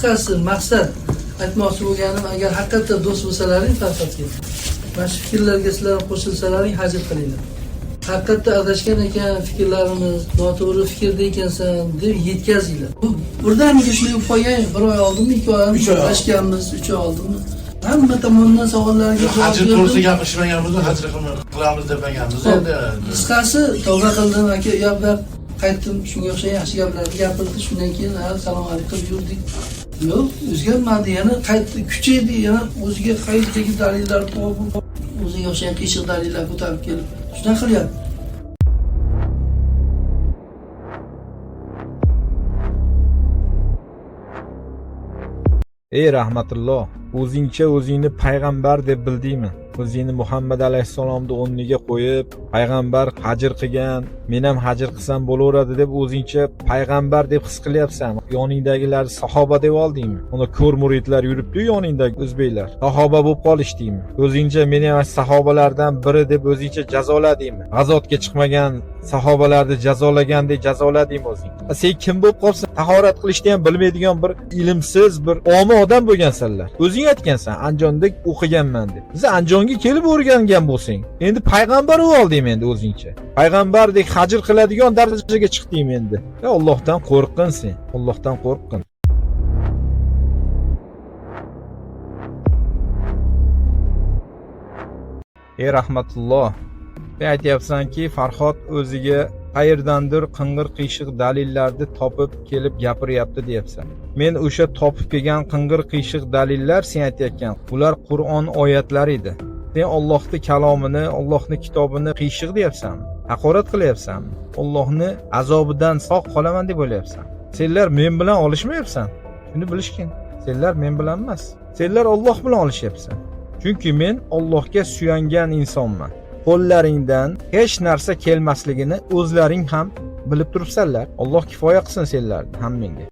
qisqasi maqsad aytmoqchi bo'lganim, agar haqiqatda do'st bo'lsalaring Farhodga, mana shu fikrlarga sizlar qo'shilsalaring hajr qilinglar. Haqiqatda adashgan ekan, fikrlarimiz noto'g'ri fikrda ekansan deb yetkazinglar. Bu birdaniga shunday bo'lib qolgan, bir oy oldinmi, 2 oy adashganmiz, 3 oy oldinmi? Hamma tomondan savollarga javob hajr to'g'risida gapirishmaganmiz, hajr qilamiz deganmiz endi. Qisqasi tavba qildim aka, yo'q qaytdim, shunga o'xshagan yaxshi gaplarni gapirdi, shundan keyin salom alaykum yurdik. Yo'q, o'zgarmadi, yana qaytdi, kuchaydi, yana o'ziga qaytdagi dalillar o'ziga o'xshagan qiyshiq dalillar ko'tarib kelib, shunday qilyapti. Ey rahmatulloh, o'zingcha o'zingni payg'ambar deb bildingmi? O'zingni Muhammad alayhissalomni o'rniga qo'yib, payg'ambar hajr qilgan, men ham hajr qilsam bo'laveradi deb o'zingcha payg'ambar deb his qilyapsan. Yoningdagilar sahoba deb oldingmi? Uni ko'r muridlar yuribdi-yu yoningdagi o'zbeklar. Sahoba bo'lib qolishdingmi? O'zingcha meni ham sahobalardan biri deb o'zingcha jazoladingmi? G'azotga chiqmagan sahobalarni jazolagandek jazoladingmi o'zing? Sen kim bo'lib qolsan? Tahorat qilishni ham bilmaydigan bir ilmsiz, bir omi odam bo'lgansanlar. O'zing aytgansan, Andijonda o'qiganman deb. Biz Andijonga kelib o'rgangan bo'lsang, endi payg'ambar bo'lib olding endi o'zingcha. Payg'ambardek hajr qiladigan darajaga chiqding endi. Allohdan qo'rqin sen. Allohdan qo'rqin. Ey rahmatulloh, sen aytyapsanki, Farhod o'ziga qayerdandir qing'ir qiyshiq dalillarni topib kelib gapiryapti deyapsan. Men o'sha topib kelgan qing'ir qiyshiq dalillar sen aytayotgan, ular Qur'on oyatlari edi. Sen Allohning kalomini, Allohning kitobini qiyshiq deyapsanmi? Haqorat qilyapsanmi? Allohni azobidan sog' qolaman deb o'ylayapsan. Senlar men bilan olishmayapsan. Shuni bilishkin. Senlar men bilan emas. Senlar Alloh bilan olishyapsan. Chunki men Allohga suyangan insonman. Qo'llaringdan hech narsa kelmasligini o'zlaring ham bilib turibsanlar. Alloh kifoya qilsin senlarni hammangga.